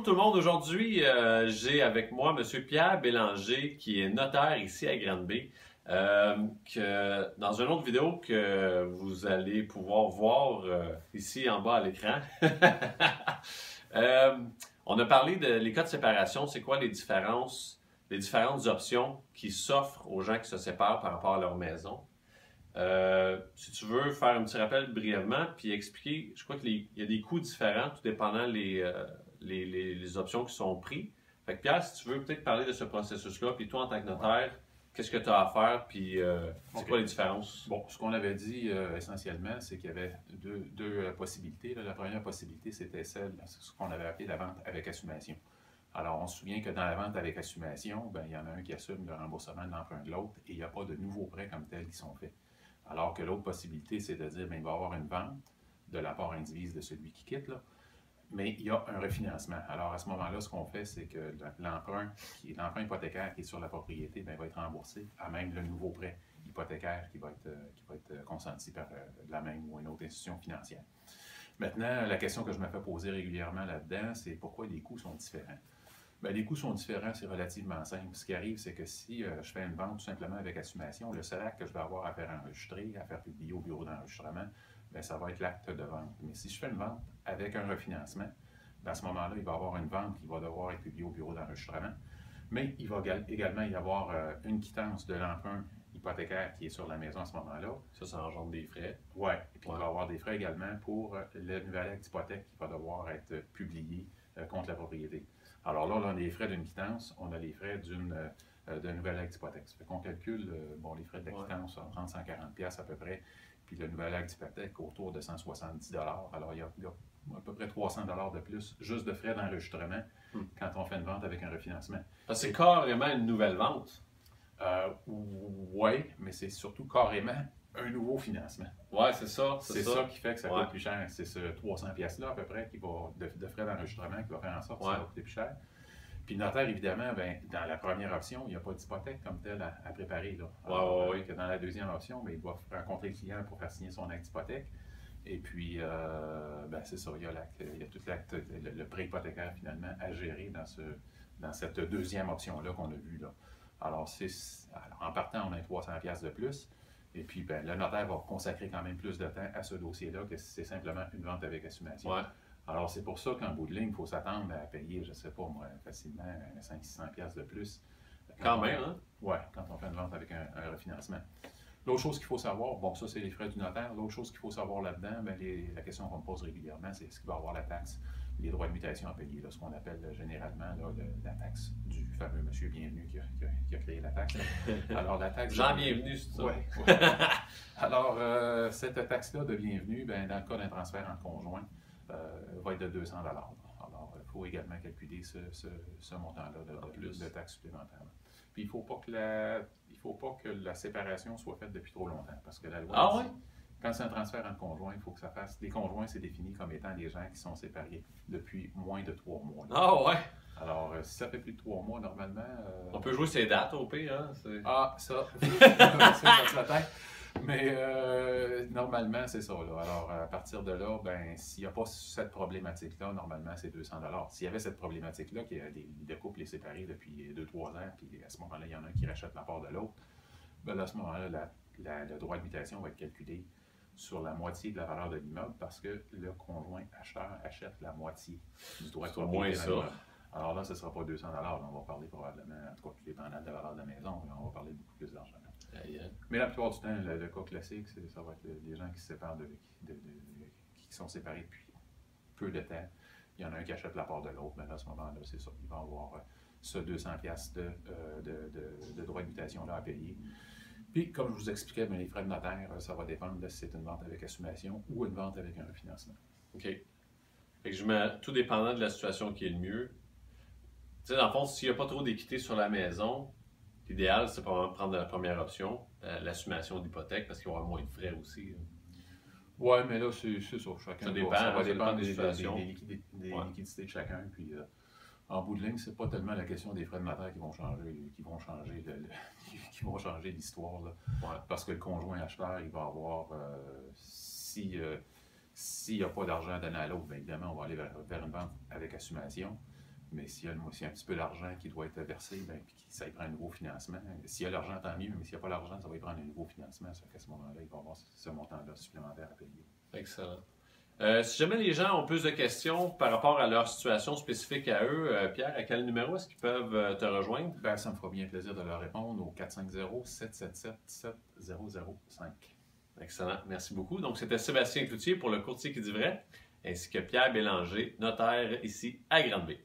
tout le monde. Aujourd'hui, j'ai avec moi M. Pierre Bélanger, qui est notaire ici à Granby. Dans une autre vidéo que vous allez pouvoir voir ici en bas à l'écran, on a parlé de les cas de séparation, c'est quoi les différentes options qui s'offrent aux gens qui se séparent par rapport à leur maison. Si tu veux faire un petit rappel brièvement, puis expliquer, je crois qu'il y a des coûts différents, tout dépendant les options qui sont prises. Fait que Pierre, si tu veux peut-être parler de ce processus-là, puis toi en tant que notaire, qu'est-ce que tu as à faire, puis c'est quoi les différences? Bon, ce qu'on avait dit essentiellement, c'est qu'il y avait deux possibilités. Là. La première possibilité, c'était ce qu'on avait appelé la vente avec assumation. Alors, on se souvient que dans la vente avec assumation, il y en a un qui assume le remboursement de l'emprunt de l'autre et il n'y a pas de nouveaux prêts comme tels qui sont faits. Alors que l'autre possibilité, c'est de dire qu'il va y avoir une vente de la part indivise de celui qui quitte, là, mais il y a un refinancement. Alors, à ce moment-là, ce qu'on fait, c'est que l'emprunt hypothécaire qui est sur la propriété va être remboursé à même le nouveau prêt hypothécaire qui va être consenti par la même ou une autre institution financière. Maintenant, la question que je me fais poser régulièrement là-dedans, c'est pourquoi les coûts sont différents? Bien, les coûts sont différents, c'est relativement simple. Ce qui arrive, c'est que si je fais une vente tout simplement avec assumation, le seul acte que je vais avoir à faire enregistrer, à faire publier au bureau d'enregistrement, ça va être l'acte de vente. Mais si je fais une vente avec un refinancement, à ce moment-là, il va y avoir une vente qui va devoir être publiée au bureau d'enregistrement, mais il va également y avoir une quittance de l'emprunt hypothécaire qui est sur la maison à ce moment-là. Ça engendre des frais. Oui, et puis il va y avoir des frais également pour le nouvel acte d'hypothèque qui va devoir être publié contre la propriété. Alors là, on a les frais d'une quittance, on a les frais d'un nouvel acte d'hypothèque. Ça fait qu'on calcule les frais de la quittance en 30-140$ à peu près, puis le nouvel acte d'hypothèque autour de 170$. Alors il y a à peu près 300$ de plus, juste de frais d'enregistrement quand on fait une vente avec un refinancement. C'est carrément une nouvelle vente. Oui, mais c'est surtout carrément un nouveau financement. Oui, c'est ça. C'est ça qui fait que ça coûte plus cher. C'est ce 300$-là à peu près de frais d'enregistrement qui va faire en sorte que ça va coûter plus cher. Puis le notaire, évidemment, dans la première option, il n'y a pas d'hypothèque comme telle à préparer. Là. Alors, que dans la deuxième option, il doit rencontrer le client pour faire signer son acte d'hypothèque. Et puis, c'est ça, il y a tout l'acte, le prêt hypothécaire finalement à gérer dans cette deuxième option-là qu'on a vue. Là. Alors, en partant, on a 300$ de plus. Et puis, le notaire va consacrer quand même plus de temps à ce dossier-là que si c'est simplement une vente avec assumation. Ouais. Alors, c'est pour ça qu'en bout de ligne, il faut s'attendre à payer, je ne sais pas moi, facilement 500-600$ de plus. Quand même, hein? Oui, quand on fait une vente avec un refinancement. L'autre chose qu'il faut savoir, bon, ça c'est les frais du notaire. L'autre chose qu'il faut savoir là-dedans, la question qu'on me pose régulièrement, c'est est-ce qu'il va y avoir la taxe, les droits de mutation à payer, là, ce qu'on appelle généralement la taxe du fameux monsieur Bienvenu qui a créé la taxe. Alors, la taxe. Jean Bienvenu, c'est ça? Oui. Alors, cette taxe-là de Bienvenu, dans le cas d'un transfert en conjoint, va être de 200$. Alors, il faut également calculer ce montant-là de taxes supplémentaires. Puis, il ne faut pas que la séparation soit faite depuis trop longtemps, parce que la loi dit, quand c'est un transfert en conjoint, il faut que ça fasse... Les conjoints, c'est défini comme étant des gens qui sont séparés depuis moins de 3 mois. Là. Ah ouais? Alors, si ça fait plus de 3 mois, normalement... On peut jouer ces dates au pire, hein? Ça, c'est la tête. Mais normalement, c'est ça. Là. Alors, à partir de là, s'il n'y a pas cette problématique-là, normalement, c'est 200$. S'il y avait cette problématique-là, qu'il y a des couples les séparés depuis 2-3 ans, puis à ce moment-là, il y en a un qui rachète la part de l'autre, à ce moment-là, le droit de mutation va être calculé sur la moitié de la valeur de l'immeuble parce que le conjoint acheteur achète la moitié du droit de propriété dans l'immeuble. Alors là, ce ne sera pas 200$. On va parler probablement, en tout cas, tout dépendant de la valeur de la maison, mais on va parler de beaucoup plus d'argent. Mais la plupart du temps, le cas classique, ça va être des gens qui se séparent, qui sont séparés depuis peu de temps. Il y en a un qui achète la part de l'autre, mais à ce moment-là, c'est ça. Il va avoir ce 200$ de droit de mutation-là à payer. Puis, comme je vous expliquais, les frais de notaire, ça va dépendre de si c'est une vente avec assumation ou une vente avec un refinancement. OK. Fait que je mets tout dépendant de la situation qui est le mieux. Tu sais, dans le fond, s'il n'y a pas trop d'équité sur la maison, l'idéal, c'est pas prendre la première option, l'assumation d'hypothèque, parce qu'il va y avoir moins de frais aussi. Oui, mais là, c'est ça. Chacun ça va dépendre des liquidités de chacun. Puis, en bout de ligne, c'est pas tellement la question des frais de notaire qui vont changer l'histoire. Parce que le conjoint acheteur, il va avoir, s'il n'y a pas d'argent à donner à l'autre, évidemment, on va aller vers une vente avec assumation. Mais s'il y a un petit peu d'argent qui doit être versé, bien, puis ça y prend un nouveau financement. S'il y a l'argent, tant mieux, mais s'il n'y a pas l'argent, ça va y prendre un nouveau financement. Ça fait qu'à ce moment-là, il va y avoir ce montant-là supplémentaire à payer. Excellent. Si jamais les gens ont plus de questions par rapport à leur situation spécifique à eux, Pierre, à quel numéro est-ce qu'ils peuvent te rejoindre? Ben, ça me fera bien plaisir de leur répondre au 450-777-7005. Excellent. Merci beaucoup. Donc, c'était Sébastien Cloutier pour le courtier qui dit vrai, ainsi que Pierre Bélanger, notaire ici à Grande-Bay.